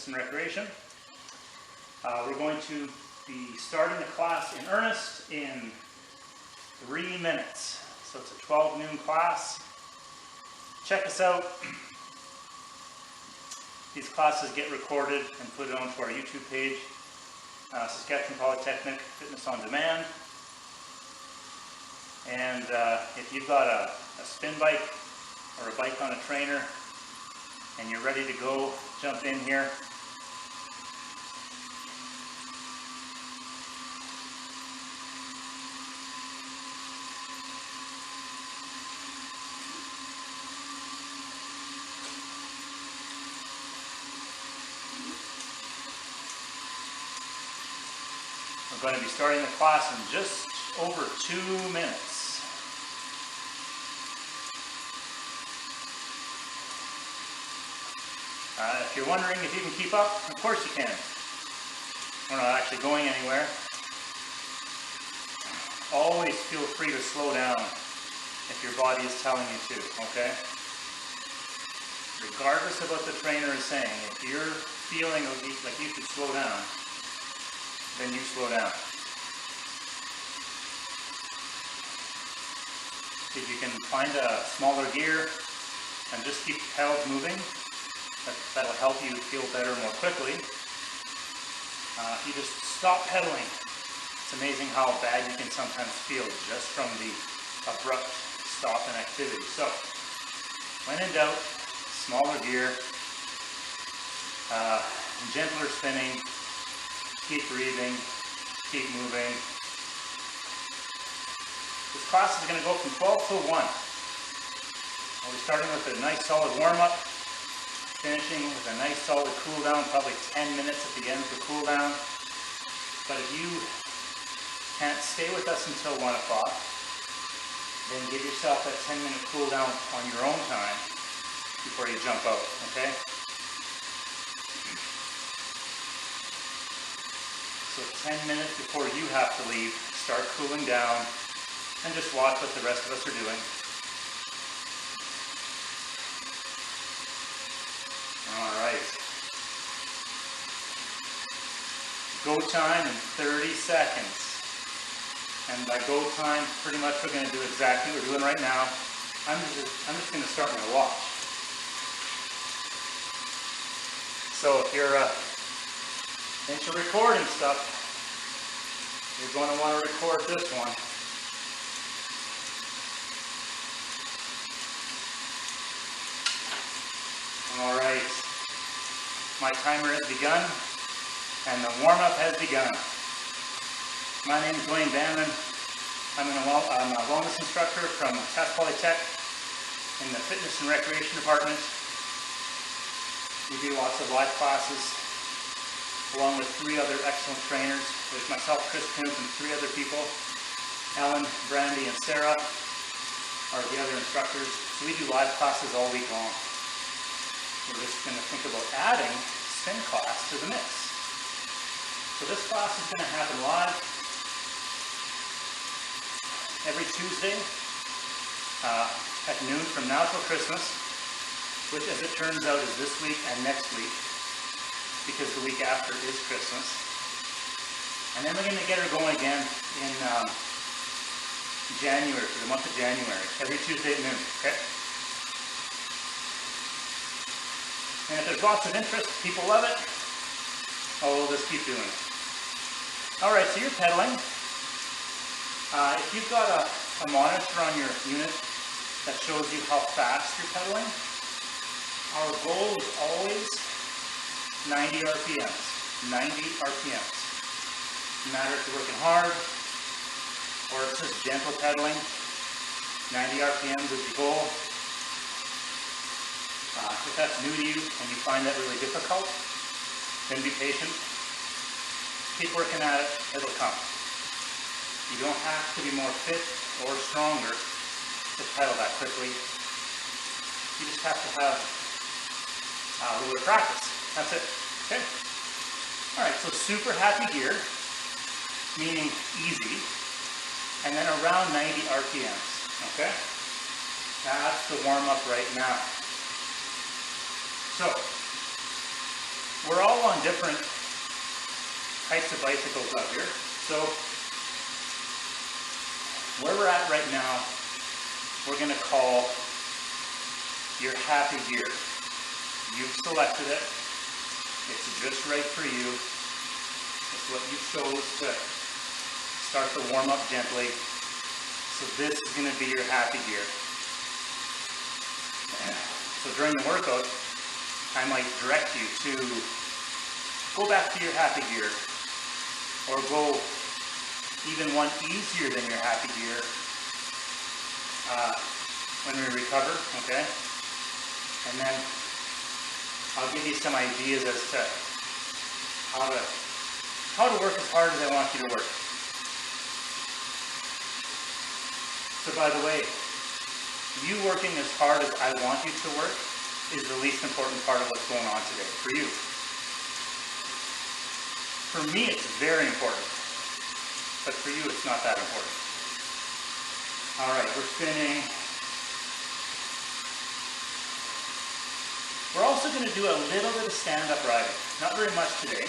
Fitness and Recreation. We're going to be starting the class in earnest in 3 minutes. So it's a 12 noon class. Check us out. These classes get recorded and put onto our YouTube page, Saskatchewan Polytechnic Fitness on Demand. And if you've got a spin bike or a bike on a trainer and you're ready to go, jump in here. We're going to be starting the class in just over 2 minutes. If you're wondering if you can keep up, of course you can. We're not actually going anywhere. Always feel free to slow down if your body is telling you to, okay? Regardless of what the trainer is saying, if you're feeling like you should slow down, then you slow down. If you can find a smaller gear and just keep the pedals moving, that'll help you feel better more quickly. If you just stop pedaling, it's amazing how bad you can sometimes feel just from the abrupt stop in activity. So, when in doubt, smaller gear, gentler spinning, keep breathing, keep moving. This class is going to go from 12 to 1. We'll be starting with a nice solid warm-up, finishing with a nice solid cool down, probably 10 minutes at the end for cool down. But if you can't stay with us until 1 o'clock, then give yourself a 10-minute cool down on your own time before you jump out, okay? So 10 minutes before you have to leave, start cooling down and just watch what the rest of us are doing. All right. Go time in 30 seconds. And by go time, pretty much we're going to do exactly what we're doing right now. I'm just going to start my watch. So if you're into recording stuff, you're going to want to record this one. All right, my timer has begun and the warm-up has begun. My name is Duane. I'm a wellness instructor from Saskatchewan Polytech in the Fitness and Recreation Department. We do lots of live classes along with 3 other excellent trainers. There's myself, Chris Koontz, and 3 other people. Ellen, Brandy, and Sarah are the other instructors. So we do live classes all week long. We're just going to think about adding spin class to the mix. So this class is going to happen live every Tuesday at noon from now till Christmas, which as it turns out is this week and next week, because the week after is Christmas. And then we're going to get her going again in January, for the month of January, every Tuesday at noon, okay? And if there's lots of interest, people love it, we'll just keep doing it. All right, so you're pedaling. If you've got a monitor on your unit that shows you how fast you're pedaling, our goal is always 90 RPMs. 90 RPMs. No matter if you're working hard or it's just gentle pedaling, 90 RPMs is the goal. If that's new to you and you find that really difficult, then be patient. Keep working at it, it'll come. You don't have to be more fit or stronger to pedal that quickly. You just have to have a little bit of practice. That's it. Okay? Alright, so super happy gear, meaning easy, and then around 90 RPMs. Okay? That's the warm-up right now. So, we're all on different types of bicycles out here. So where we're at right now, we're going to call your happy gear. You've selected it. It's just right for you. It's what you chose to start the warm up gently. So this is going to be your happy gear. So during the workout, I might direct you to go back to your happy gear, or go even one easier than your happy gear when we recover, okay? And then I'll give you some ideas as to how to work as hard as I want you to work. So by the way, you working as hard as I want you to work is the least important part of what's going on today for you. For me, it's very important, but for you, it's not that important. All right, we're spinning. We're also going to do a little bit of stand-up riding. Not very much today,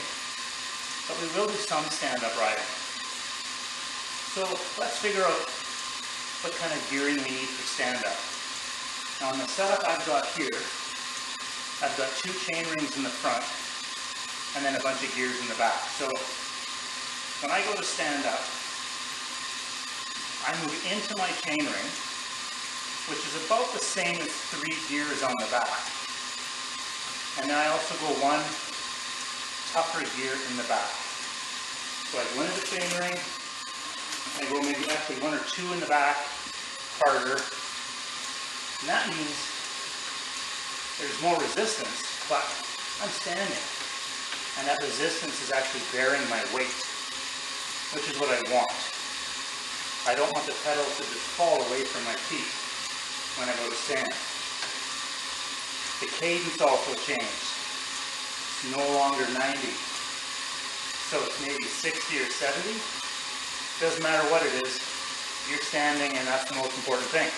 but we will do some stand-up riding. So let's figure out what kind of gearing we need for stand-up. Now on the setup I've got here, I've got 2 chain rings in the front and then a bunch of gears in the back. So when I go to stand up, I move into my chain ring, which is about the same as 3 gears on the back. And then I also go 1 tougher gear in the back. So I go into the chain ring, I go maybe actually 1 or 2 in the back, harder. And that means there's more resistance, but I'm standing. And that resistance is actually bearing my weight, which is what I want. I don't want the pedal to just fall away from my feet when I go to stand. The cadence also changed. It's no longer 90. So it's maybe 60 or 70. Doesn't matter what it is, you're standing and that's the most important thing.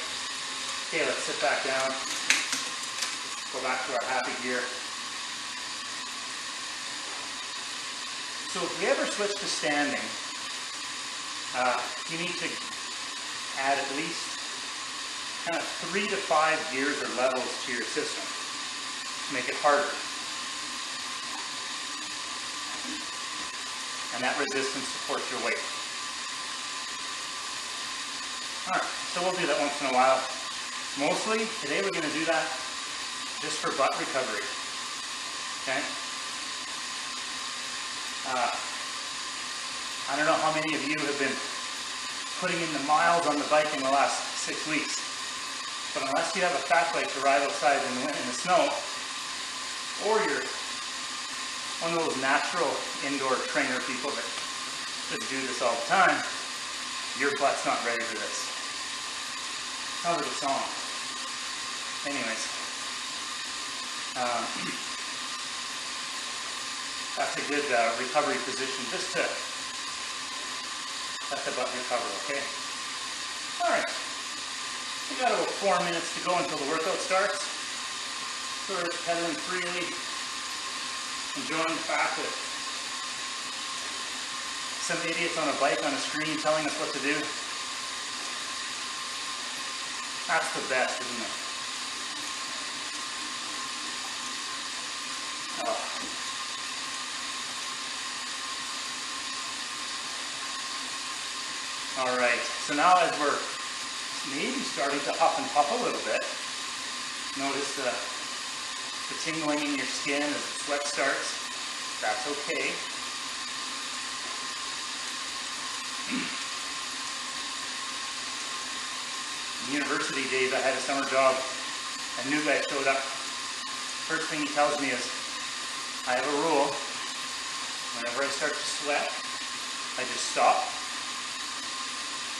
Okay, let's sit back down. Go back to our happy gear. So if we ever switch to standing, you need to add at least kind of 3 to 5 gears or levels to your system to make it harder. And that resistance supports your weight. Alright, so we'll do that once in a while. Mostly, today we're going to do that just for butt recovery. Okay? I don't know how many of you have been putting in the miles on the bike in the last 6 weeks, but unless you have a fat bike to ride outside in the wind, in the snow, or you're one of those natural indoor trainer people that just do this all the time, your butt's not ready for this. How's the song? Anyways, that's a good recovery position just to let the butt recover, okay? Alright, we got about 4 minutes to go until the workout starts. So we're pedaling freely, enjoying the fact that some idiots on a bike on a screen telling us what to do. That's the best, isn't it? Oh. All right, so now as we're maybe starting to huff and puff a little bit, notice the tingling in your skin as the sweat starts. That's okay. University days, I had a summer job. A new guy showed up. First thing he tells me is, I have a rule. Whenever I start to sweat, I just stop.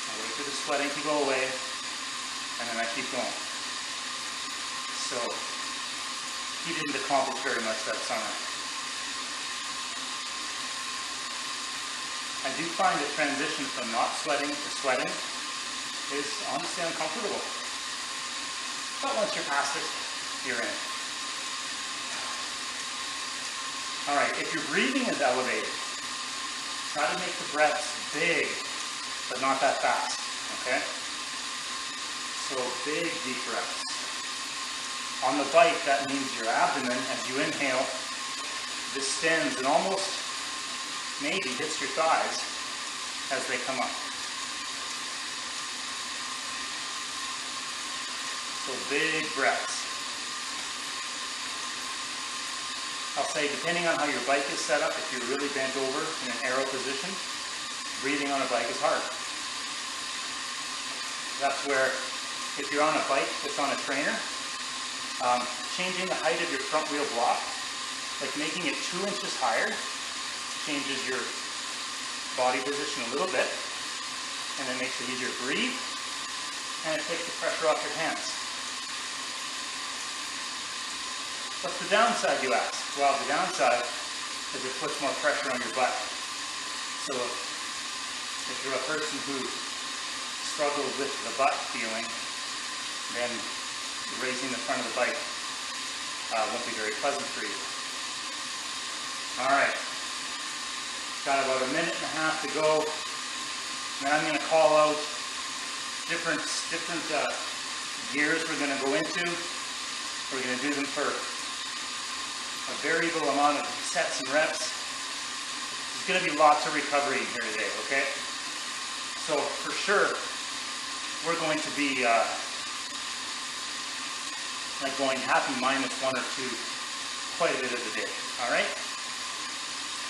I wait for the sweating to go away, and then I keep going. So, he didn't accomplish very much that summer. I do find the transition from not sweating to sweating is honestly uncomfortable. But once you're past it, you're in. All right, if your breathing is elevated, try to make the breaths big, but not that fast, okay? So big, deep breaths. On the bike, that means your abdomen, as you inhale, distends and almost maybe hits your thighs as they come up. So big breaths. I'll say, depending on how your bike is set up, if you're really bent over in an arrow position, breathing on a bike is hard. That's where, if you're on a bike that's on a trainer, changing the height of your front wheel block, like making it 2 inches higher, changes your body position a little bit, and it makes it easier to breathe, and it takes the pressure off your hands. What's the downside, you ask? Well, the downside is it puts more pressure on your butt. So if you're a person who struggles with the butt feeling, then raising the front of the bike won't be very pleasant for you. All right, got about 1.5 minutes to go. And then I'm going to call out different gears we're going to go into. We're going to do them for a variable amount of sets and reps. There's going to be lots of recovery in here today, okay? So for sure, we're going to be like going happy -1 or 2 quite a bit of the day, all right?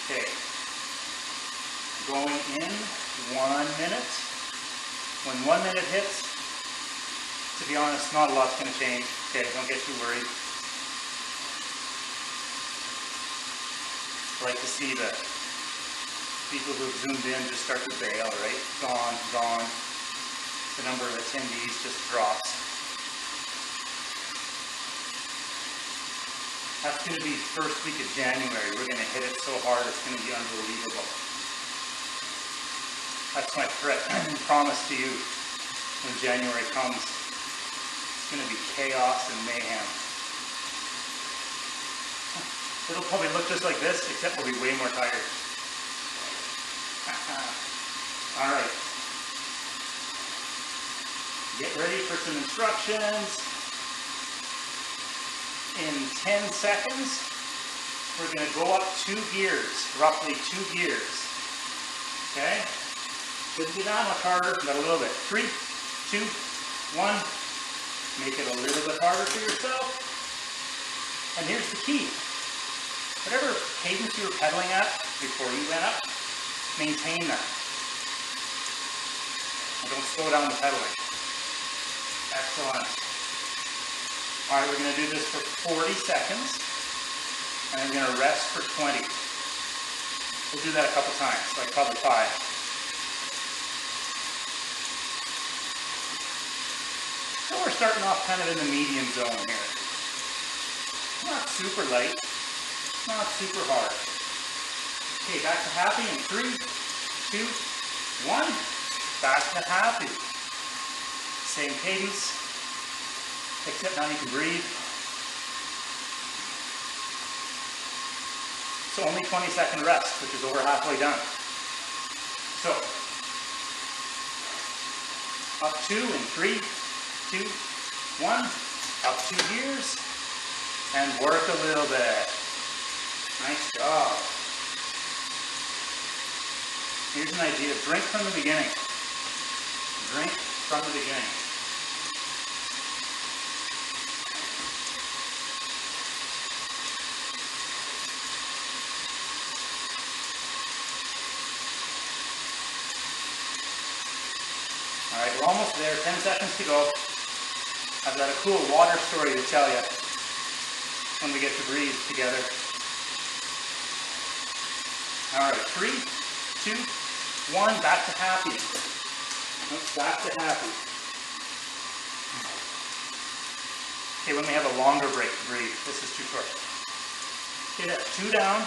Okay, going in 1 minute. When 1 minute hits, to be honest, not a lot's going to change. Okay, don't get too worried. I like to see the people who've zoomed in just start to bail, right? Gone, gone. The number of attendees just drops. That's going to be first week of January. We're going to hit it so hard, it's going to be unbelievable. That's my promise to you when January comes. It's going to be chaos and mayhem. It'll probably look just like this, except we'll be way more tired. All right. Get ready for some instructions. In 10 seconds, we're going to go up 2 gears, roughly 2 gears. Okay? Couldn't be that much harder, but a little bit. 3, 2, 1. Make it a little bit harder for yourself. And here's the key. Whatever cadence you were pedaling at before you went up, maintain that. And don't slow down the pedaling. Excellent. All right, we're going to do this for 40 seconds, and then we're going to rest for 20. We'll do that a couple times, like probably 5. So we're starting off kind of in the medium zone here. Not super light, not super hard. Okay, back to happy in 3, 2, 1. Back to happy. Same cadence, except now you can breathe. So only 20-second rest, which is over halfway done. So, up 2 in 3, 2, 1. Up 2 gears, and work a little bit. Nice job. Here's an idea. Drink from the beginning. Drink from the beginning. All right, we're almost there. 10 seconds to go. I've got a cool water story to tell you when we get to breathe together. All right, 3, 2, 1, back to happy. Back to happy. Okay, when we have a longer break to breathe, this is too short. Okay, that's 2 down.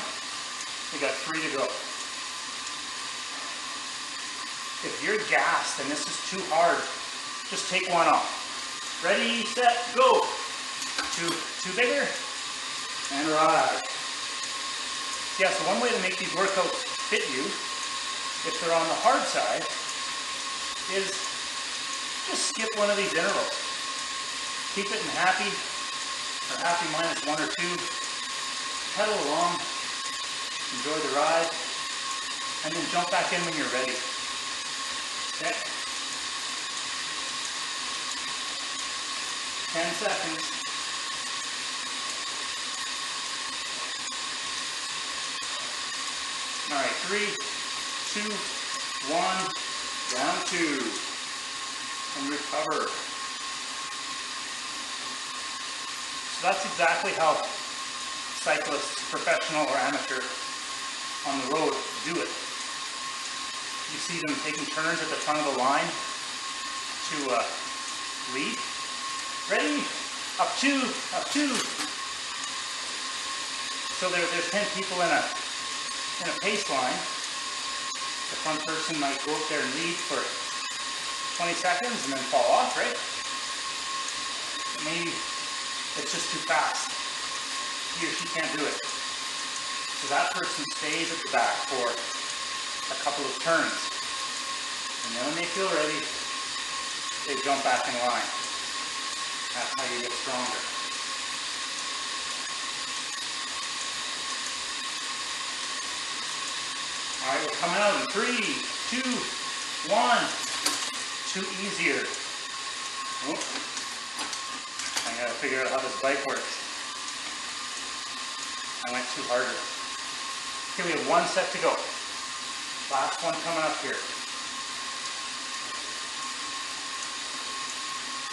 We got 3 to go. If you're gassed and this is too hard, just take 1 off. Ready, set, go. 2 bigger, and ride. Yeah, so one way to make these workouts fit you, if they're on the hard side, is just skip one of these intervals. Keep it in happy, or happy minus 1 or 2. Pedal along, enjoy the ride, and then jump back in when you're ready. Okay? 10 seconds. All right, 3, 2, 1, down 2, and recover. So that's exactly how cyclists, professional or amateur, on the road do it. You see them taking turns at the front of the line to lead. Ready? Up 2, up 2. So there's 10 people in a pace line. The front person might go up there and lead for 20 seconds and then fall off, right? But maybe it's just too fast. He or she can't do it. So that person stays at the back for a couple of turns. And then when they feel ready, they jump back in line. That's how you get stronger. All right, we're coming out in 3, 2, 1. Too easier. Whoop. I gotta figure out how this bike works. I went too harder. Okay, we have 1 set to go. Last one coming up here.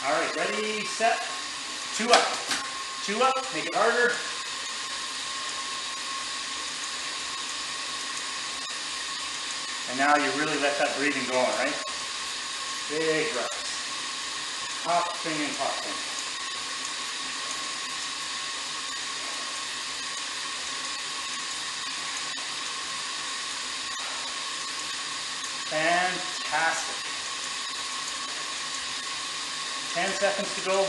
All right, ready, set, 2 up. 2 up, make it harder. And now you really let that breathing go on, right? Big breaths. Popping and popping. Fantastic. 10 seconds to go.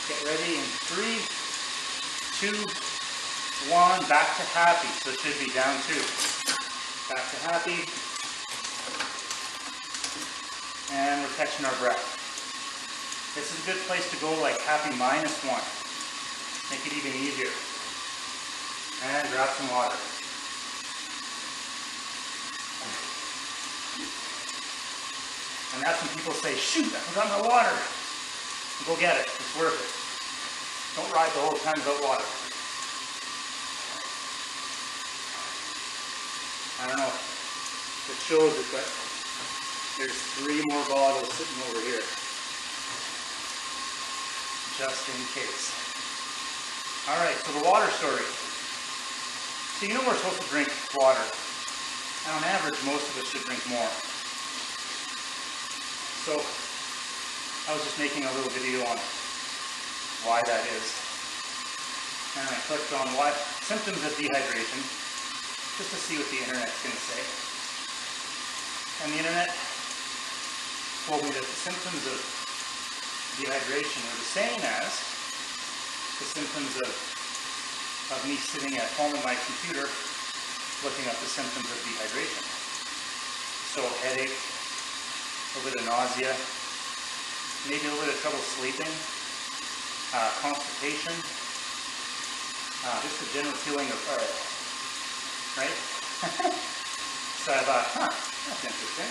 Get ready in 3, 2, 1. Back to happy. So it should be down 2. Back to happy. And we're catching our breath. This is a good place to go like happy minus 1. Make it even easier. And grab some water. And that's when people say, shoot, I forgot my water. Go get it, it's worth it. Don't ride the whole time without water. I don't know if it shows it, but there's 3 more bottles sitting over here. Just in case. All right, so the water story. So you know we're supposed to drink water. And on average, most of us should drink more. So I was just making a little video on why that is. And I clicked on what symptoms of dehydration, just to see what the internet's going to say. And the internet told me that the symptoms of dehydration are the same as the symptoms of me sitting at home on my computer looking up the symptoms of dehydration. So headache, a little bit of nausea, maybe a little bit of trouble sleeping, constipation, just a general feeling of, right? So I thought, that's interesting.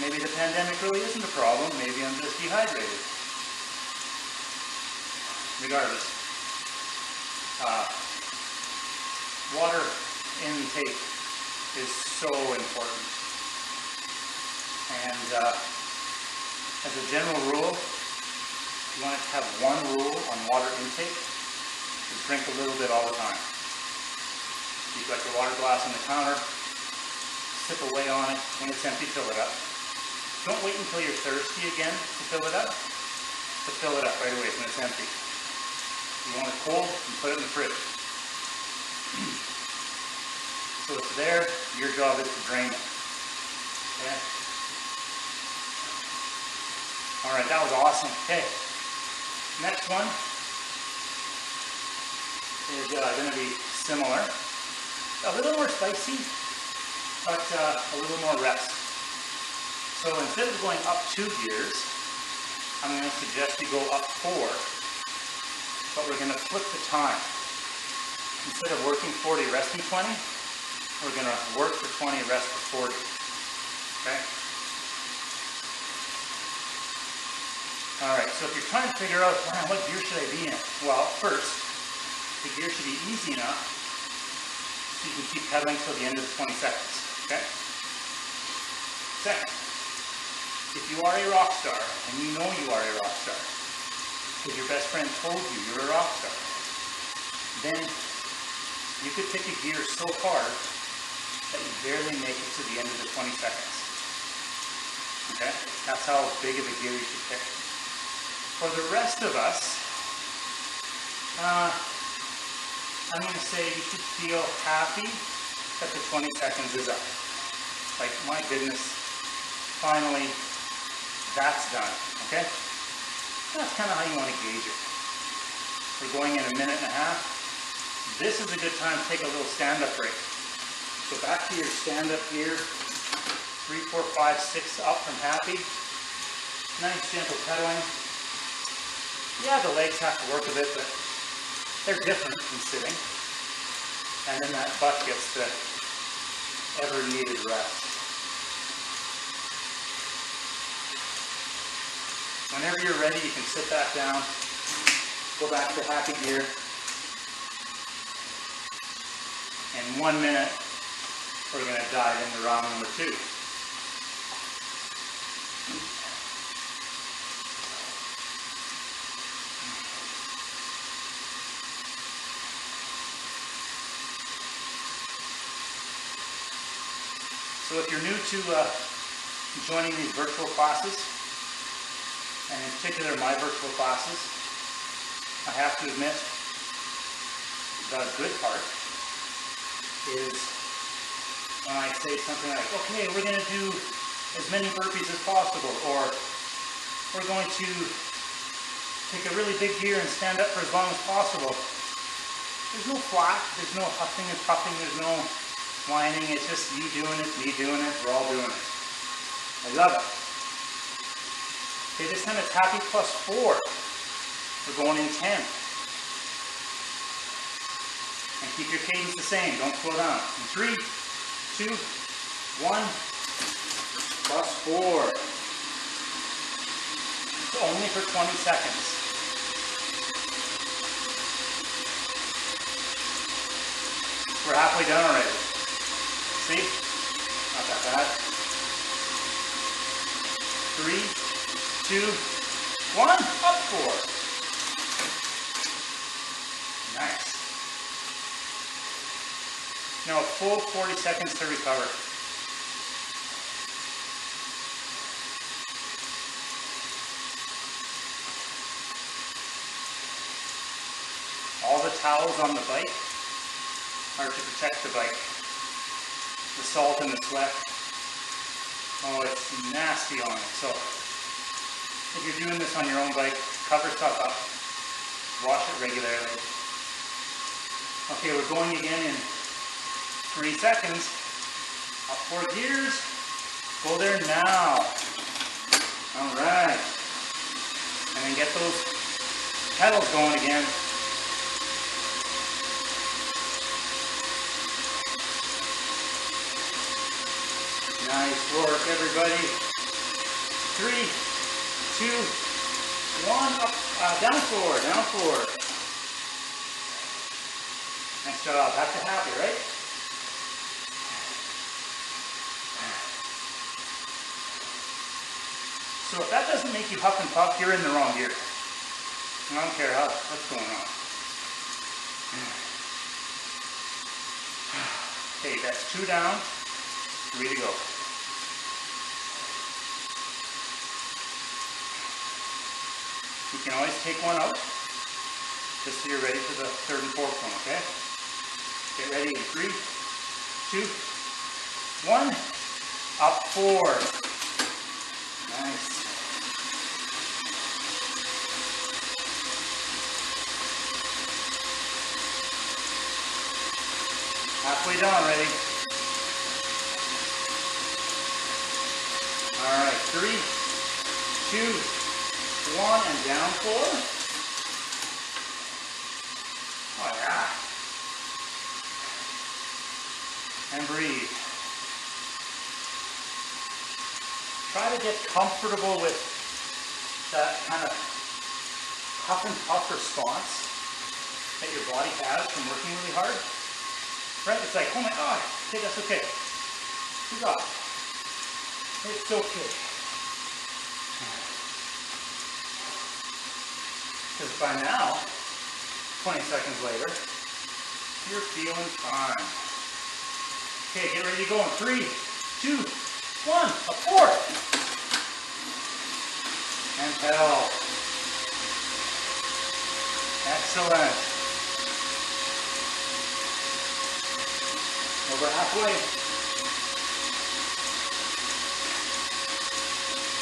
Maybe the pandemic really isn't a problem, maybe I'm just dehydrated. Regardless, water intake is so important. And as a general rule, you want to have one rule on water intake, is drink a little bit all the time. You've got your water glass on the counter, sip away on it, when it's empty, fill it up. Don't wait until you're thirsty again to fill it up, but fill it up right away when it's empty. You want it cold, you put it in the fridge. So it's there, your job is to drain it. Okay? All right, that was awesome. Okay, next one is going to be similar. A little more spicy, but a little more rest. So instead of going up 2 gears, I'm going to suggest you go up 4, but we're going to flip the time. Instead of working 40, resting 20, we're going to work for 20, rest for 40. Okay? All right, so if you're trying to figure out, man, what gear should I be in? Well, first, the gear should be easy enough so you can keep pedaling till the end of the 20 seconds. Okay? Second, if you are a rock star, and you know you are a rock star, because your best friend told you you're a rock star, then you could pick a gear so hard that you barely make it to the end of the 20 seconds. Okay? That's how big of a gear you should pick. For the rest of us, I'm going to say you should feel happy that the 20 seconds is up. Like, my goodness, finally, that's done. Okay? That's kind of how you want to gauge it. We're going in a minute and a half. This is a good time to take a little stand-up break. So back to your stand-up gear. 3, 4, 5, 6 up from happy. Nice gentle pedaling. Yeah, the legs have to work a bit, but they're different from sitting. And then that butt gets the ever-needed rest. Whenever you're ready, you can sit back down, go back to happy gear. In 1 minute, we're going to dive into round number 2. So if you're new to joining these virtual classes, and in particular my virtual classes, I have to admit the good part is when I say something like, okay, we're going to do as many burpees as possible, or we're going to take a really big gear and stand up for as long as possible. There's no flack, there's no huffing and puffing, there's no whining, it's just you doing it, me doing it, we're all doing it. I love it. Okay, this time it's happy plus 4. We're going in 10. And keep your cadence the same, don't slow down. In 3, 2, 1, plus 4. It's only for 20 seconds. We're halfway done already. See? Not that bad. 3, 2, 1, up 4. Nice. Now a full 40 seconds to recover. All the towels on the bike are to protect the bike. The salt and the sweat, oh, it's nasty on it. So if you're doing this on your own bike, cover stuff up, wash it regularly. Okay, we're going again in 3 seconds. Up 4 gears, go there now. All right, and then get those pedals going again. Nice work, everybody. 3, 2, 1, up, down 4, down 4. Nice job. Back to happy, right? So if that doesn't make you huff and puff, you're in the wrong gear. I don't care what's going on. Okay, that's 2 down, 3 to go. You can always take one out, just so you're ready for the 3rd and 4th one, okay? Get ready in 3, 2, 1, up 4. Nice. halfway down already. All right, 3, 2, 1, and down 4. Oh yeah. And breathe. Try to get comfortable with that kind of huff and puff response that your body has from working really hard. Right? It's like, oh my God, okay, that's okay. You got it. It's okay. Because by now, 20 seconds later, you're feeling fine. Okay, get ready to go in 3, 2, 1, a 4. And pedal. Excellent. Over halfway.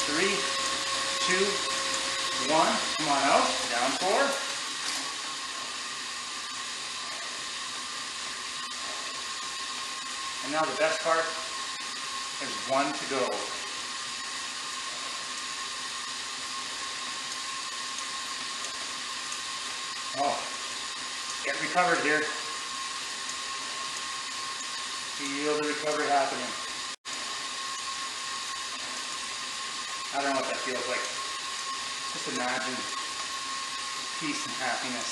3, 2, 1. Come on out. Down 4. And now the best part is 1 to go. Oh, get recovered here. Feel the recovery happening. I don't know what that feels like. Just imagine peace and happiness.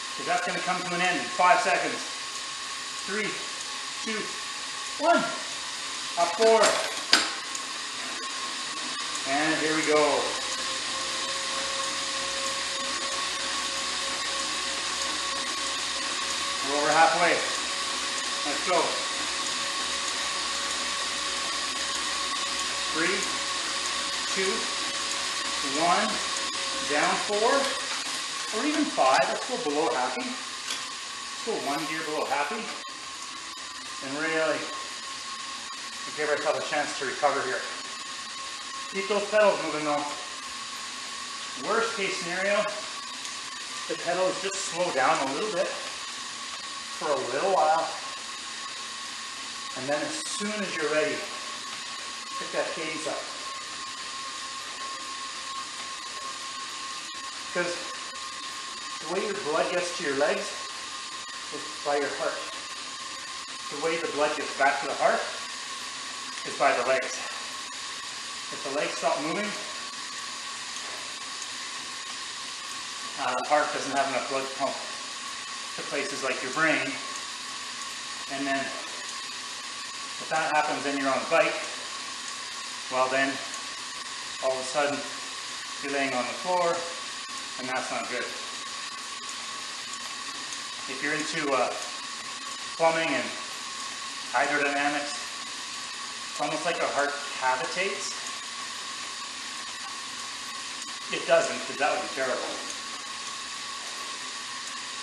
Because that's going to come to an end in 5 seconds. 3, 2, 1. Up 4. And here we go. We're over halfway. Let's go. 3, 2, 1. Down 4. Or even 5. Let's go below happy. Let's go 1 gear below happy. And really give ourselves a chance to recover here. Keep those pedals moving though. Worst case scenario, the pedals just slow down a little bit for a little while. And then as soon as you're ready, pick that cadence up. Because the way your blood gets to your legs is by your heart. The way the blood gets back to the heart is by the legs. If the legs stop moving, the heart doesn't have enough blood to pump to places like your brain. And then if that happens and you're on a bike, well then all of a sudden you're laying on the floor and that's not good. If you're into plumbing and hydrodynamics, it's almost like our heart cavitates. It doesn't, because that would be terrible.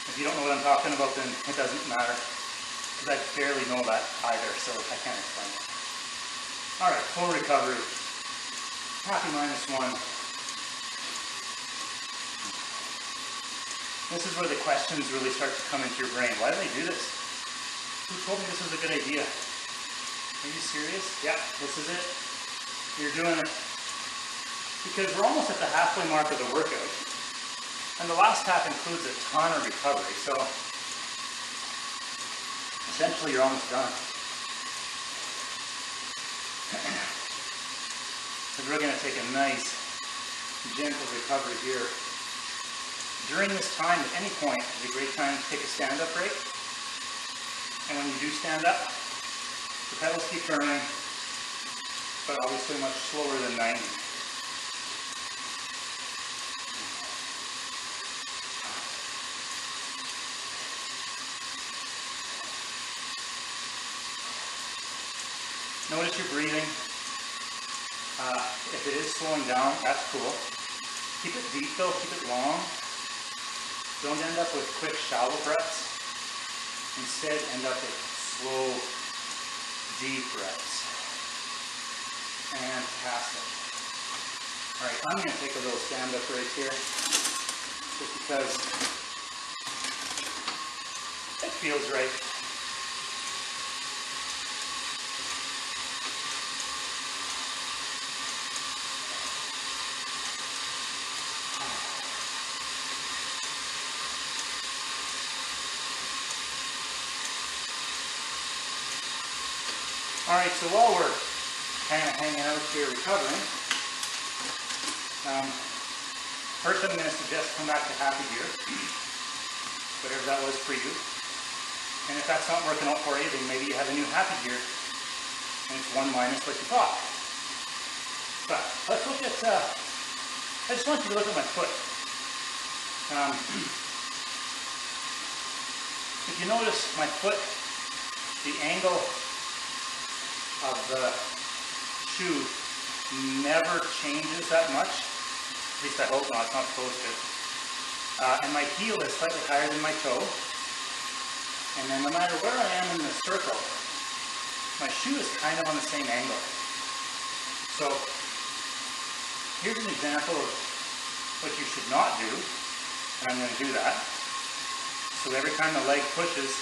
If you don't know what I'm talking about, then it doesn't matter, because I barely know that either, so I can't explain it. Alright, full recovery. Happy -1. This is where the questions really start to come into your brain. Why do they do this? Who told me this was a good idea? Are you serious? Yeah, this is it. You're doing it. Because we're almost at the halfway mark of the workout. And the last half includes a ton of recovery. So essentially you're almost done. Because we're going to take a nice, gentle recovery here. During this time, at any point, is a great time to take a stand-up break. And when you do stand up, the pedals keep turning, but obviously much slower than 90. Notice your breathing. If it is slowing down, that's cool. Keep it deep though, keep it long. Don't end up with quick, shallow breaths. Instead, end up with slow, deep breaths. Fantastic. Alright, I'm going to take a little stand-up right here, just because it feels right. All right, so while we're kind of hanging out here recovering, first I'm going to suggest come back to happy gear, whatever that was for you. And if that's not working out for you, then maybe you have a new happy gear, and it's one minus what you thought. But let's look at, I just want you to look at my foot. If you notice my foot, the angle of the shoe never changes that much. At least I hope not, it's not supposed to. And my heel is slightly higher than my toe. And then no matter where I am in the circle, my shoe is kind of on the same angle. So here's an example of what you should not do, and I'm going to do that. So every time the leg pushes,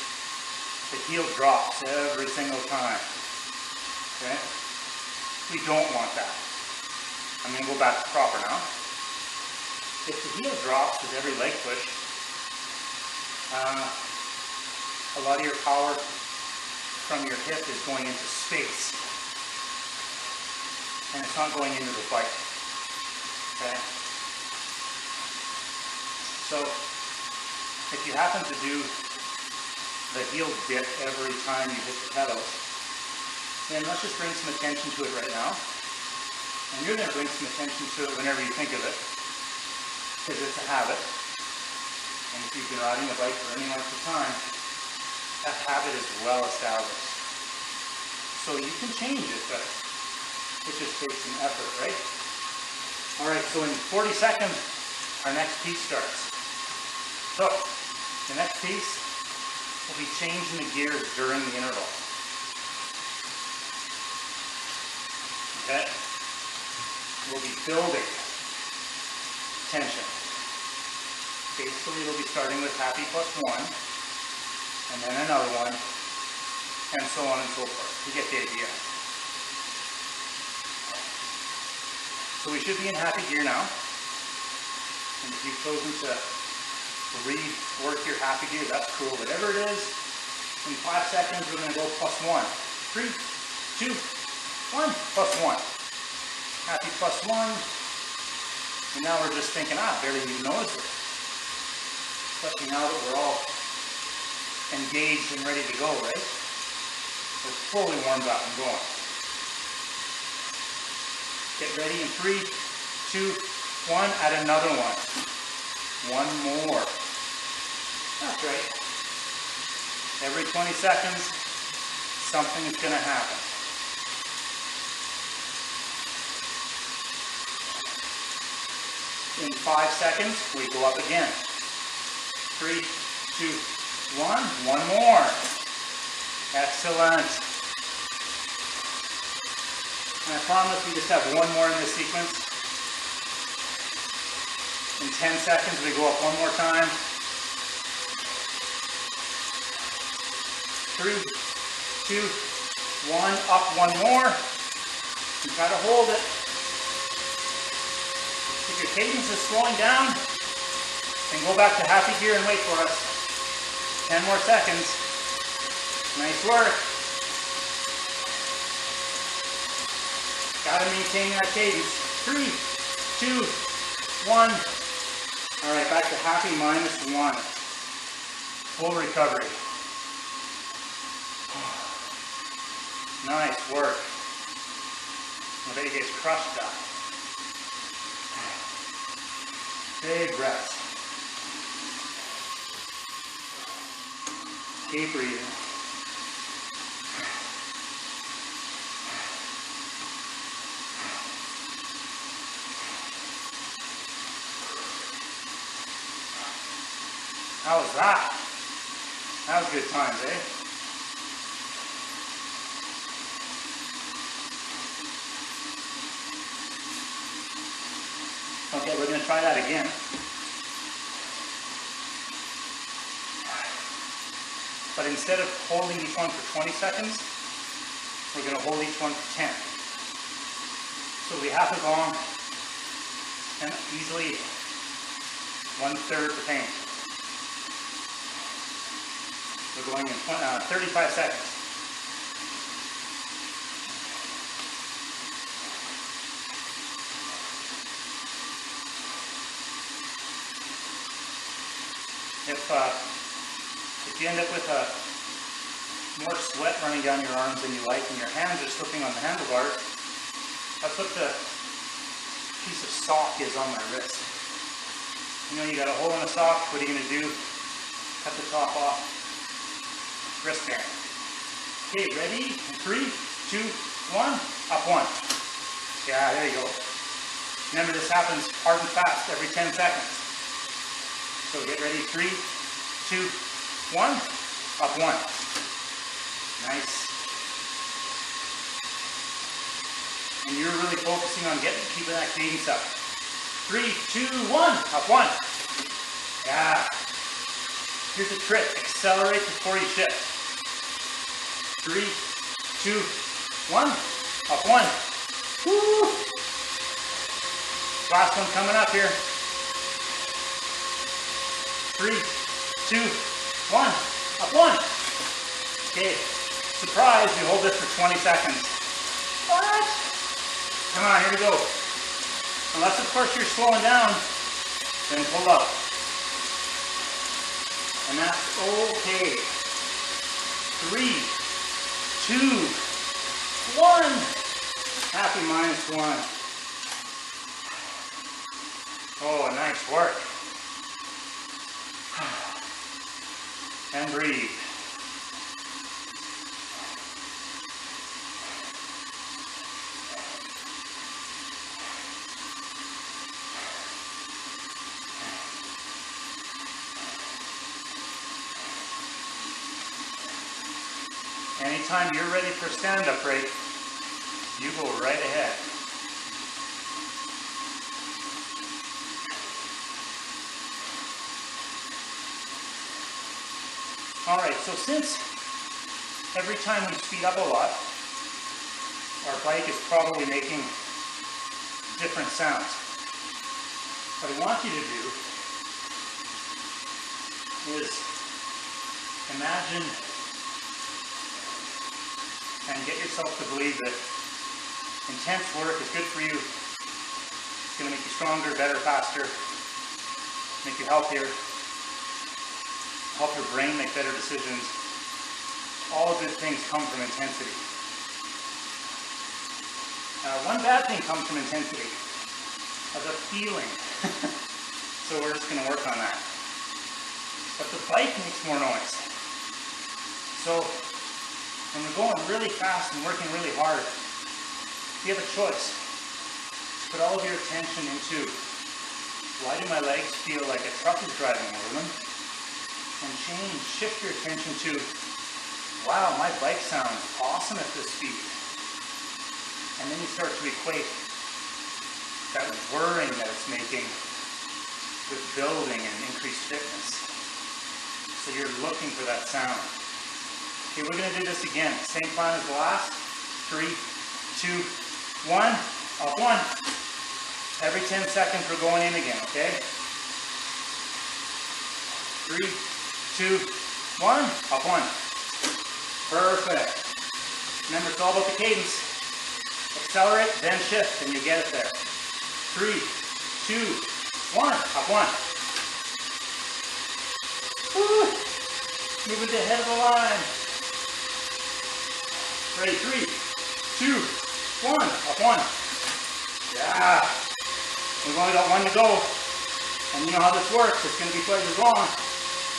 the heel drops every single time. Okay? We don't want that. I'm going to go back to proper now. If the heel drops with every leg push, a lot of your power from your hip is going into space. And it's not going into the bike. Okay? So, if you happen to do the heel dip every time you hit the pedals, then let's just bring some attention to it right now. And you're going to bring some attention to it whenever you think of it, because it's a habit. And if you've been riding a bike for any length of time, that habit is well established. So you can change it, but it just takes some effort, right? All right, so in 40 seconds, our next piece starts. So, the next piece will be changing the gears during the interval. Okay? We'll be building tension. Basically, it'll be starting with happy plus one, and then another one, and so on and so forth. You get the idea. So we should be in happy gear now. And if you've chosen to rework your happy gear, that's cool. Whatever it is, in 5 seconds, we're going to go plus one. 3, 2, 1, plus one. Happy plus one. And now we're just thinking, barely even noticed it. Especially now that we're all engaged and ready to go, right? We're fully warmed up and going. Get ready in 3, 2, 1, add another one. One more. That's right. Every 20 seconds, something is going to happen. In 5 seconds, we go up again. 3, 2, 1, one more. Excellent. And I promise we just have one more in this sequence. In 10 seconds, we go up one more time. 3, 2, 1, up one more. You gotta hold it. If your cadence is slowing down, then go back to happy gear and wait for us. 10 more seconds. Nice work. Gotta maintain that cadence. 3, 2, 1. All right, back to happy minus one. Full recovery. Nice work. I bet you guys crushed that. Big breaths. Keep breathing. How was that? That was good times, eh? Okay, we're going to try that again. But instead of holding each one for 20 seconds, we're going to hold each one for 10. So we have it long and easily 1/3 the pain. We're going in 35 seconds. If you end up with more sweat running down your arms than you like and your hands are slipping on the handlebars, that's what the piece of sock is on my wrist. You know, you got a hole in the sock, what are you going to do? Cut the top off. Wristband. Okay, ready? 3, 2, 1, up 1. Yeah, there you go. Remember, this happens hard and fast every 10 seconds. So get ready, 3, 2, 1, up 1. Nice. And you're really focusing on keeping that cadence up. 3, 2, 1, up 1. Yeah. Here's the trick, accelerate before you shift. 3, 2, 1, up 1. Woo! Last one coming up here. 3, 2, 1, up 1. Okay, surprise, you hold this for 20 seconds. What? Come on, here we go. Unless, of course, you're slowing down, then pull up. And that's okay. 3, 2, 1. Happy -1. Oh, nice work. And breathe. Anytime you're ready for stand-up break, you go right ahead. Alright, so since every time we speed up a lot, our bike is probably making different sounds. What I want you to do is imagine and get yourself to believe that intense work is good for you. It's going to make you stronger, better, faster, make you healthier, help your brain make better decisions. All good things come from intensity. One bad thing comes from intensity, as a feeling. So we're just going to work on that. But the bike makes more noise. So when we're going really fast and working really hard, you have a choice. Put all of your attention into, why do my legs feel like a truck is driving over them? And shift your attention to, wow, my bike sounds awesome at this speed. And then you start to equate that whirring that it's making with building and increased fitness. So you're looking for that sound. Okay, we're going to do this again. Same plan as the last. 3, 2, 1, up 1. Every 10 seconds we're going in again, okay? 3, 2, 1, up 1. Perfect. Remember, it's all about the cadence. Accelerate, then shift, and you get it there. 3, 2, 1, up 1. Woo! Moving to the head of the line. Ready, 3, 2, 1, up 1. Yeah. We've only got 1 to go. And you know how this works. It's going to be twice as long.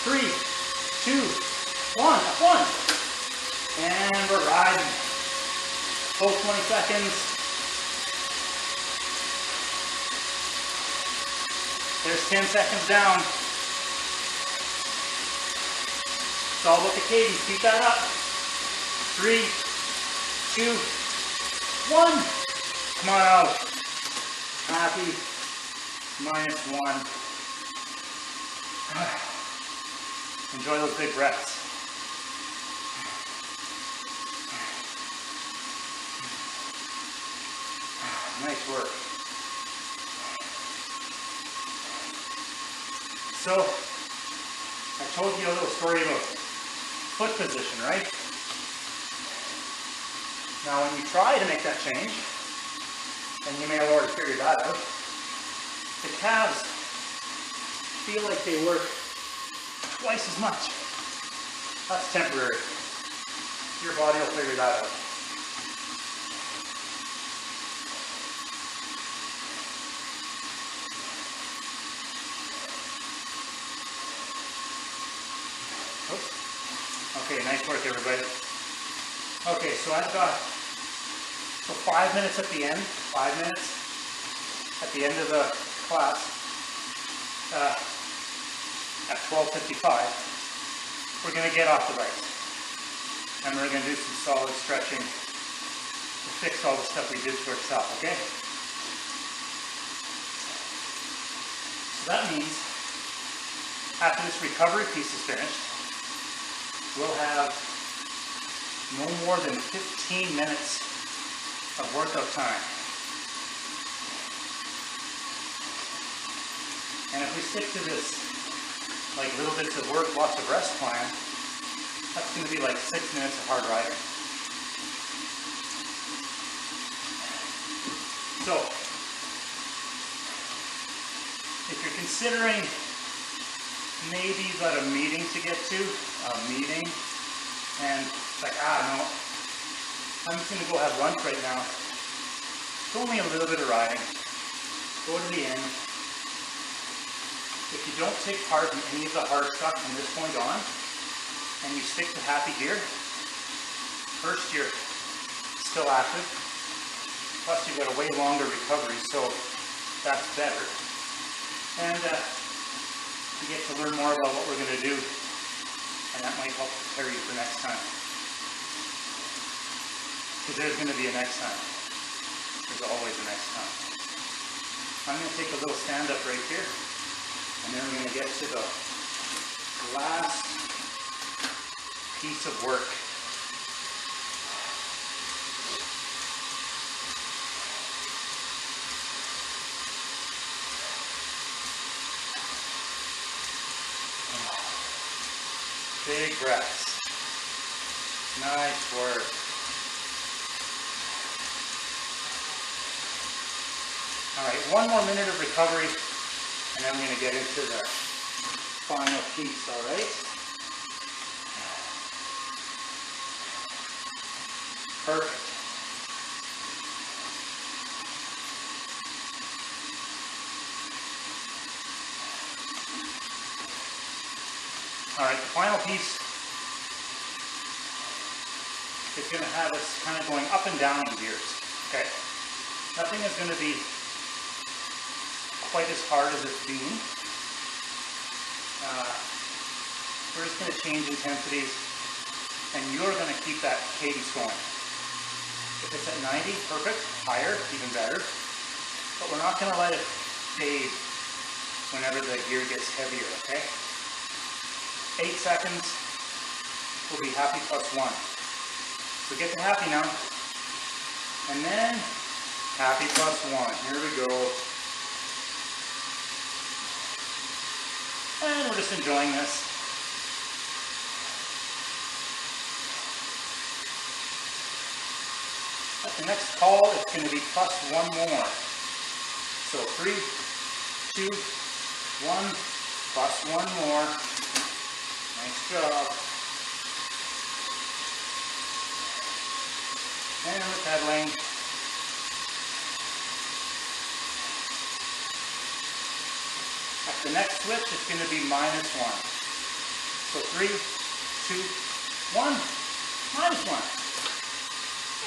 3, 2, 1, up 1. And we're riding. Full 20 seconds. There's 10 seconds down. It's all about the cadence. Keep that up. 3, 2, 1. Come on out. Happy -1. Enjoy those big breaths. Nice work. So, I told you a little story about foot position, right? Now, when you try to make that change, and you may have already figured that out, the calves feel like they work twice as much. That's temporary. Your body will figure that out. Oops. Okay, nice work everybody. Okay, so I've got 5 minutes at the end, 5 minutes at the end of the class at 12:55. We're going to get off the bikes and we're going to do some solid stretching to fix all the stuff we did to ourselves, okay? So that means after this recovery piece is finished, we'll have no more than 15 minutes of workout time. And if we stick to this, like little bits of work, lots of rest plan, that's going to be like 6 minutes of hard riding. So, if you're considering maybe you've got a meeting to get to, and it's like, no, I'm just going to go have lunch right now. It's only a little bit of riding. Go to the end. If you don't take part in any of the hard stuff from this point on, and you stick to happy gear, first you're still active, plus you've got a way longer recovery, so that's better. And you get to learn more about what we're going to do, and that might help prepare you for next time. Because there's going to be a next time. There's always a next time. I'm going to take a little stand up right here, and then we're going to get to the last piece of work. Big breaths. Nice work. All right, one more minute of recovery, and then we're going to get into the final piece, all right? Perfect. All right, the final piece is going to have us kind of going up and down in gears, okay? Nothing is going to be quite as hard as it's been. We're just going to change intensities, and you're going to keep that cadence going. If it's at 90, perfect. Higher, even better. But we're not going to let it fade whenever the gear gets heavier, okay? 8 seconds will be happy plus 1. So get to happy now. And then happy plus 1. Here we go. And we're just enjoying this. At the next call, it's going to be plus 1 more. So 3, 2, 1, plus 1 more. Nice job. And we're pedaling. At the next switch, it's going to be minus 1. So 3, 2, 1, minus 1.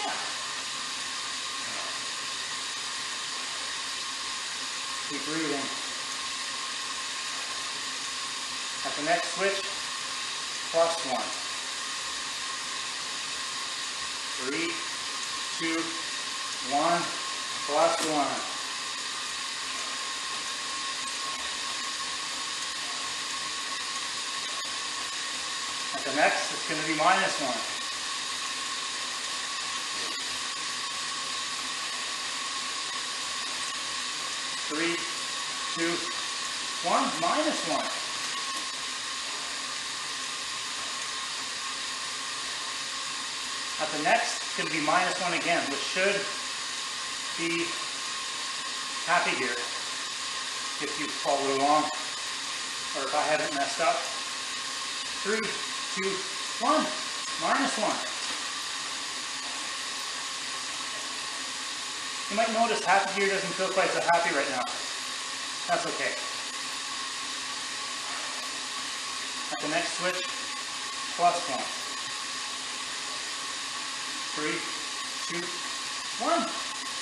Yeah. Keep breathing. At the next switch, plus 1. 3, 2, 1, plus 1. At the next, it's going to be minus 1. 3, 2, 1, minus 1. At the next, it's going to be minus 1 again, which should be happy here if you followed along, or if I haven't messed up. 3, 2, 1. Minus 1. You might notice half of gear doesn't feel quite so happy right now. That's okay. At the next switch, plus 1. 3, 2, 1.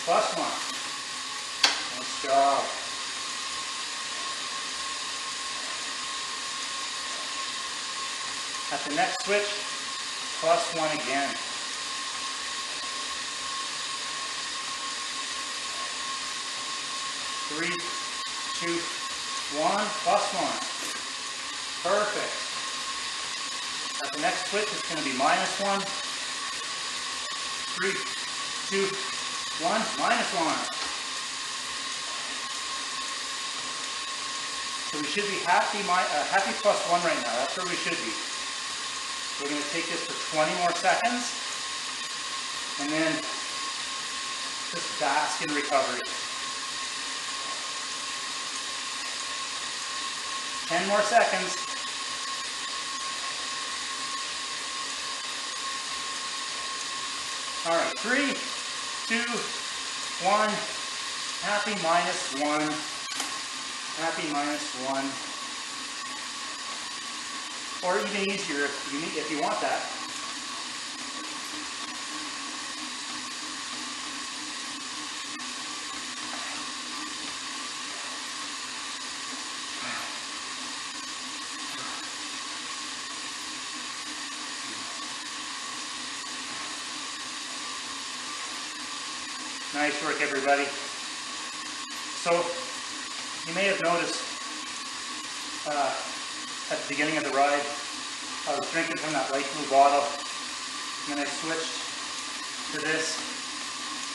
Plus 1. Nice job. At the next switch, plus 1 again. Three, 2, 1, plus 1. Perfect. At the next switch, it's going to be minus 1. 3, 2, 1, minus 1. So we should be happy plus 1 right now. That's where we should be. We're going to take this for 20 more seconds, and then just bask in recovery. 10 more seconds. All right, 3, 2, 1. Happy minus 1. Happy minus 1. Or even easier if you want that. Nice work, everybody. So, you may have noticed at the beginning of the ride, I was drinking from that light blue bottle, and then I switched to this,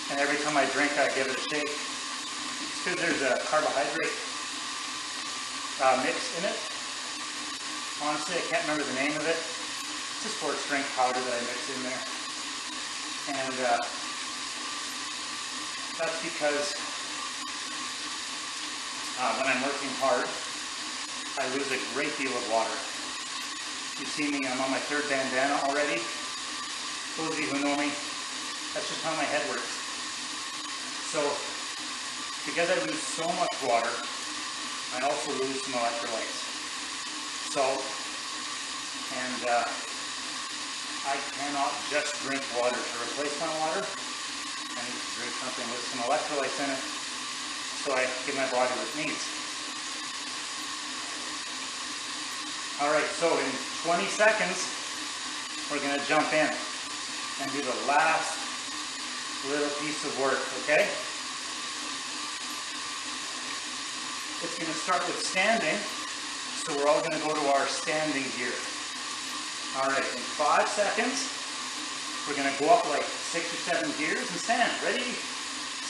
and every time I drink, I give it a shake. It's because there's a carbohydrate mix in it. Honestly, I can't remember the name of it. It's a sports drink powder that I mix in there. And that's because when I'm working hard, I lose a great deal of water. You see me, I'm on my 3rd bandana already. Those of you who know me, that's just how my head works. So, because I lose so much water, I also lose some electrolytes. Salt, and I cannot just drink water to replace my water. I need to drink something with some electrolytes in it, so I give my body what it needs. Alright, so in 20 seconds, we're going to jump in and do the last little piece of work, okay? It's going to start with standing, so we're all going to go to our standing gear. Alright, in 5 seconds, we're going to go up like 6 or 7 gears and stand. Ready,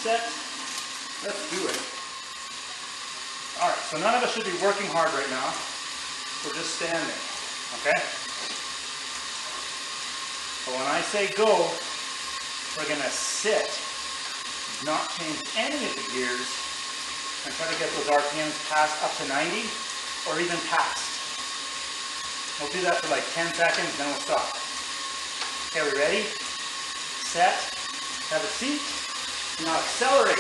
set, let's do it. Alright, so none of us should be working hard right now. We're just standing, okay? But when I say go, we're going to sit, not change any of the gears, and try to get those RPMs past up to 90, or even past. We'll do that for like 10 seconds, then we'll stop. Okay, we ready? Set, have a seat, now accelerate.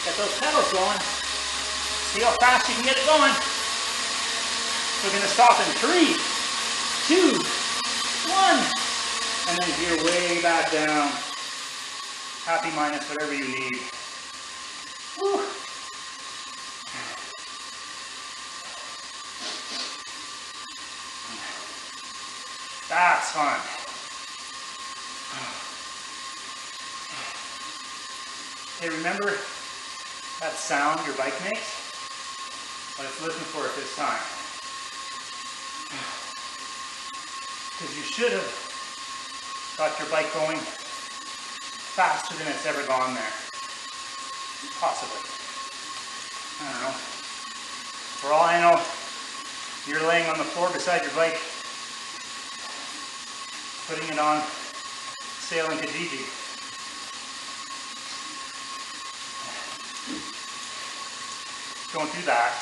Get those pedals going. See how fast you can get it going. We're going to stop in 3, 2, 1, and then gear way back down. Happy minus whatever you need. Woo. That's fun. Hey, remember that sound your bike makes? Let's listen for it this time. Because you should have got your bike going faster than it's ever gone there. Possibly. I don't know. For all I know, you're laying on the floor beside your bike, putting it on, sailing to Gigi. Don't do that.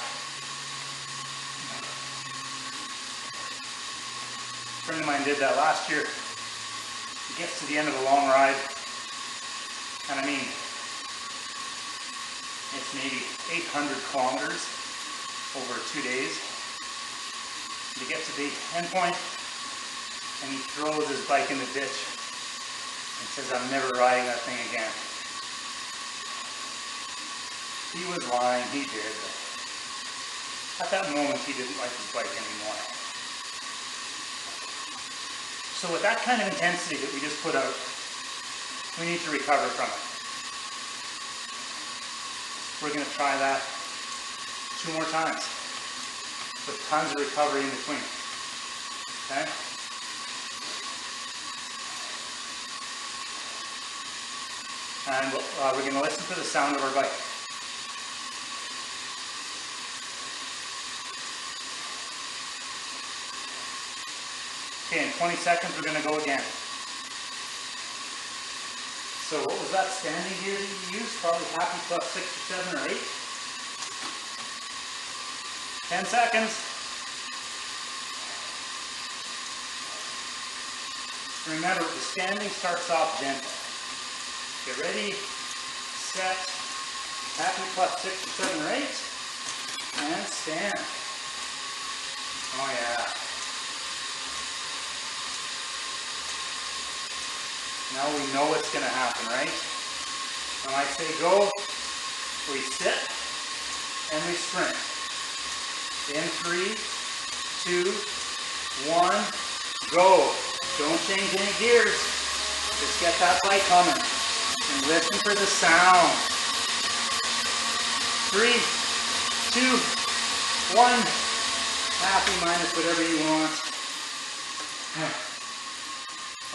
A friend of mine did that last year. He gets to the end of a long ride, and I mean, it's maybe 800 kilometers over 2 days. He gets to the end point, and he throws his bike in the ditch and says, "I'm never riding that thing again." He was lying, he did. But at that moment, he didn't like his bike anymore. So with that kind of intensity that we just put out, we need to recover from it. We're going to try that 2 more times with tons of recovery in between. Okay? And we're going to listen to the sound of our bike. Okay, in 20 seconds we're going to go again. So what was that standing gear that you used? Probably happy plus 6 or 7 or 8. 10 seconds. Remember, the standing starts off gentle. Get ready, set, happy plus 6 or 7 or 8, and stand. Oh yeah. Now we know what's going to happen, right? When I say go, we sit and we sprint. In 3, 2, 1, go. Don't change any gears. Just get that bike coming and listen for the sound. 3, 2, 1. Happy minus whatever you want.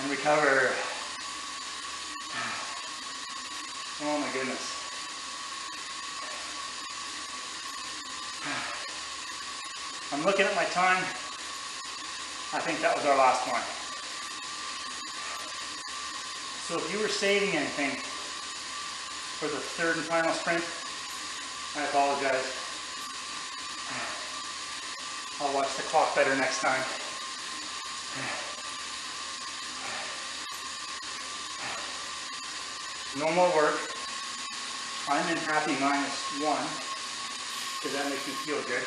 And recover. Oh my goodness. I'm looking at my time. I think that was our last one. So if you were saving anything for the 3rd and final sprint, I apologize. I'll watch the clock better next time. No more work. I'm in happy minus 1 because that makes me feel good.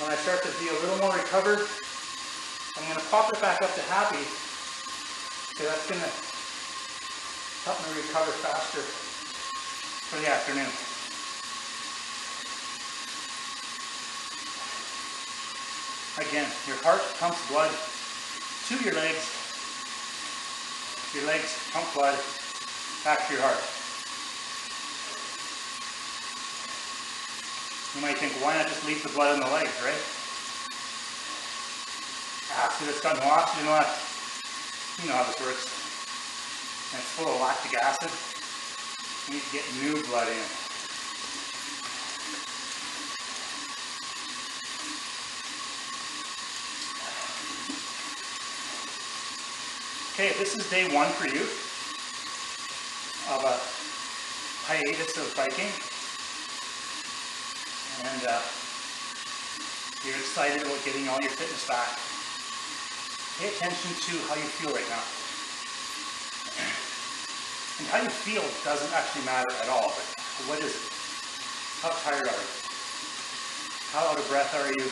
When I start to be a little more recovered, I'm going to pop it back up to happy because that's going to help me recover faster for the afternoon. Again, your heart pumps blood to your legs pump blood back to your heart. You might think, why not just leave the blood in the legs, right? See, it's got no oxygen left. You know how this works. And it's full of lactic acid. You need to get new blood in. Okay, this is day 1 for you of a hiatus of biking, and you're excited about getting all your fitness back. Pay attention to how you feel right now. And how you feel doesn't actually matter at all, but what is it? How tired are you? How out of breath are you?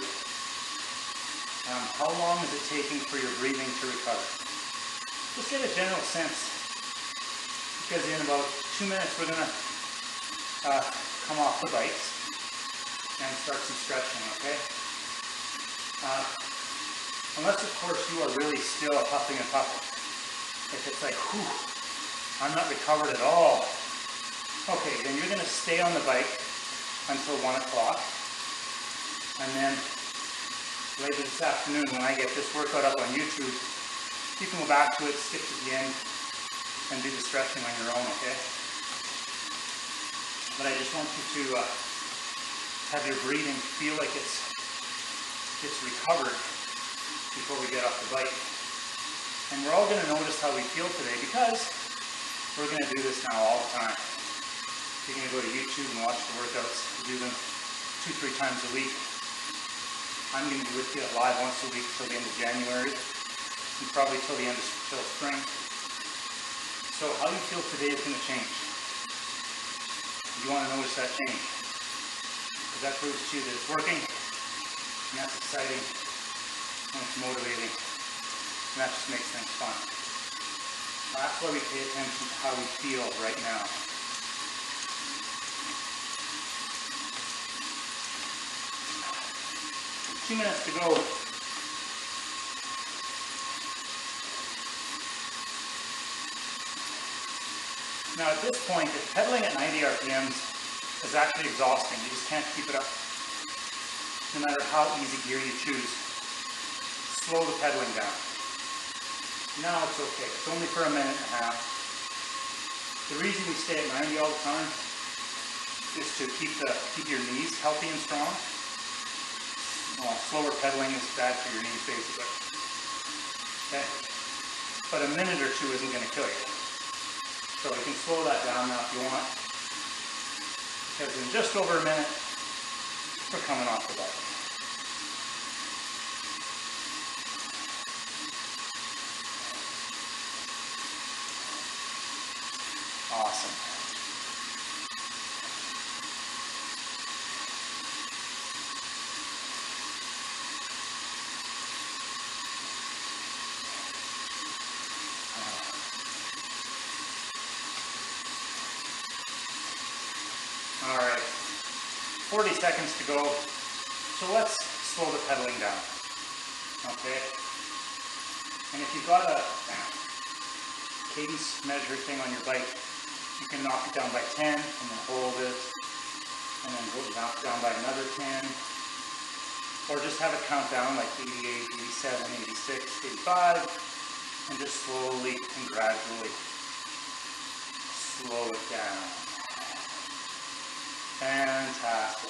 How long is it taking for your breathing to recover? Just get a general sense, because in about 2 minutes we're going to come off the bikes and start some stretching, okay? Unless, of course, you are really still huffing and puffing. If it's like, whew, I'm not recovered at all. Okay, then you're going to stay on the bike until 1 o'clock, and then later this afternoon when I get this workout up on YouTube, you can go back to it, skip to the end, and do the stretching on your own, okay? But I just want you to have your breathing feel like it's recovered before we get off the bike. And we're all going to notice how we feel today because we're going to do this now all the time. You're going to go to YouTube and watch the workouts. We do them 2-3 times a week. I'm going to be with you live once a week till the end of January, and probably till spring. So how you feel today is going to change. You want to notice that change, because that proves to you that it's working, and that's exciting, and it's motivating, and that just makes things fun. That's why we pay attention to how we feel right now. 2 minutes to go. Now at this point, if pedaling at 90 RPMs is actually exhausting, you just can't keep it up. No matter how easy gear you choose, slow the pedaling down. Now it's okay, it's only for a minute and a half. The reason we stay at 90 all the time is to keep your knees healthy and strong. Well, slower pedaling is bad for your knees basically. Okay? But a minute or two isn't going to kill you. So you can slow that down now if you want. Because in just over a minute, we're coming off the bike. Awesome. All right, 40 seconds to go. So let's slow the pedaling down, okay? And if you've got a cadence measure thing on your bike, you can knock it down by 10 and then hold it, and then go knock it down by another 10, or just have it count down like 88, 87, 86, 85, and just slowly and gradually slow it down. Fantastic.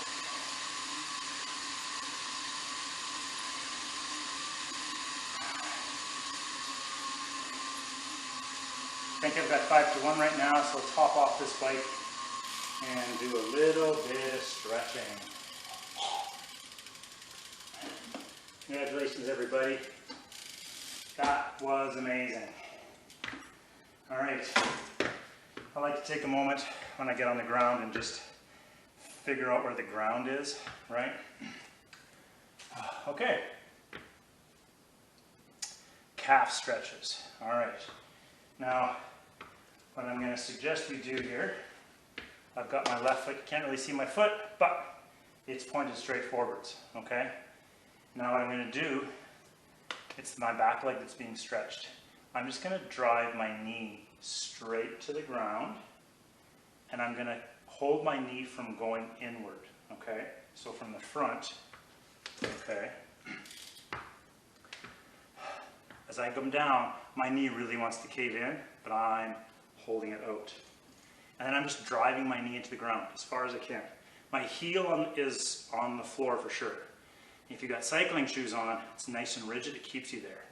I think I've got 5-1 right now, so let's hop off this bike and do a little bit of stretching. Congratulations, everybody. That was amazing. All right. I like to take a moment when I get on the ground and just figure out where the ground is, right? Okay. Calf stretches. All right. Now, what I'm going to suggest we do here, I've got my left foot, you can't really see my foot, but it's pointed straight forwards, okay? Now what I'm going to do, it's my back leg that's being stretched. I'm just going to drive my knee straight to the ground, and I'm going to hold my knee from going inward, okay? So from the front, okay? As I come down, my knee really wants to cave in, but I'm holding it out. And then I'm just driving my knee into the ground as far as I can. My heel is on the floor for sure. If you've got cycling shoes on, it's nice and rigid, it keeps you there.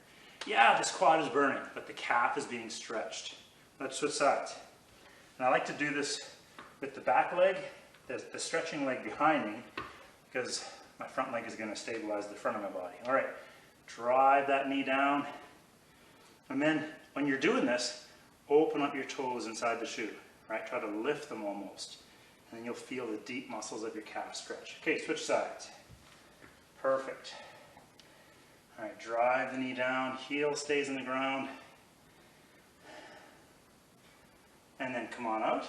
Yeah, this quad is burning, but the calf is being stretched. Let's switch sides. And I like to do this with the back leg, the stretching leg behind me, because my front leg is going to stabilize the front of my body. All right, drive that knee down. And then when you're doing this, open up your toes inside the shoe, right? Try to lift them almost. And then you'll feel the deep muscles of your calf stretch. Okay, switch sides. Perfect. All right, drive the knee down, heel stays in the ground. And then come on out.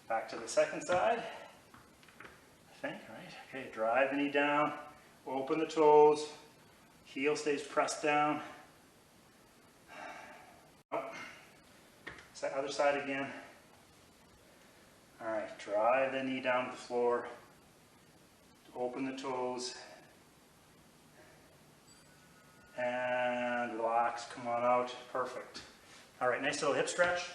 Back to the second side, I think, right? Okay, drive the knee down, open the toes, heel stays pressed down. Oh. Other side again. All right, drive the knee down to the floor, open the toes, and relax, come on out, perfect. All right, nice little hip stretch.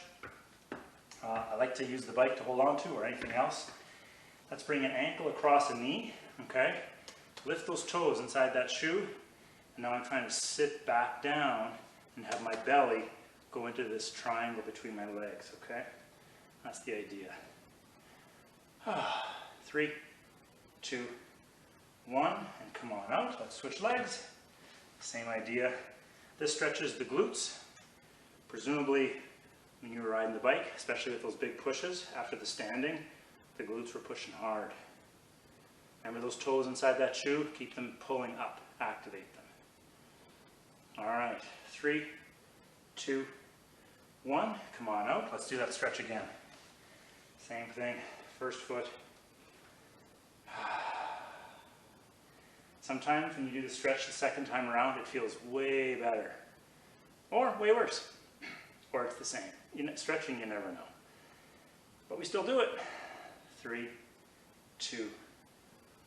I like to use the bike to hold on to or anything else. Let's bring an ankle across a knee, okay? Lift those toes inside that shoe, and now I'm trying to sit back down and have my belly go into this triangle between my legs, okay? That's the idea. 3, 2, 1, and come on out. Let's switch legs. Same idea. This stretches the glutes. Presumably, when you were riding the bike, especially with those big pushes after the standing, the glutes were pushing hard. Remember those toes inside that shoe? Keep them pulling up. Activate them. All right, 3, 2, 1. Come on out. Let's do that stretch again. Same thing. First foot. Sometimes when you do the stretch the second time around, it feels way better. Or way worse. Or it's the same. Stretching, you never know. But we still do it. 3, 2,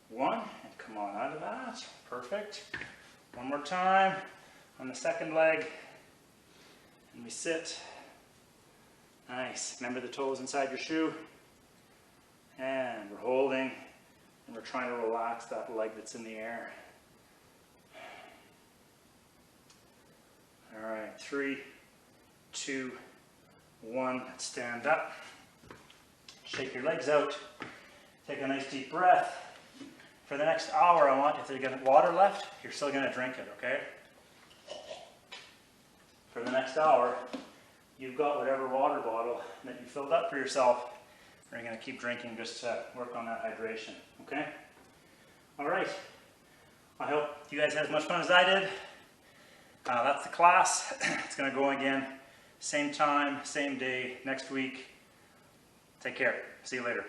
1. And come on out of that. Perfect. One more time on the second leg. And we sit. Nice. Remember the toes inside your shoe. And we're holding. And we're trying to relax that leg that's in the air. All right, 3, 2, 1. Let's stand up. Shake your legs out. Take a nice deep breath. For the next hour, I want, if there's water left, you're still going to drink it, okay? For the next hour, you've got whatever water bottle that you filled up for yourself. You're going to keep drinking just to work on that hydration, okay? All right. I hope you guys had as much fun as I did. That's the class. It's going to go again. Same time, same day, next week. Take care. See you later.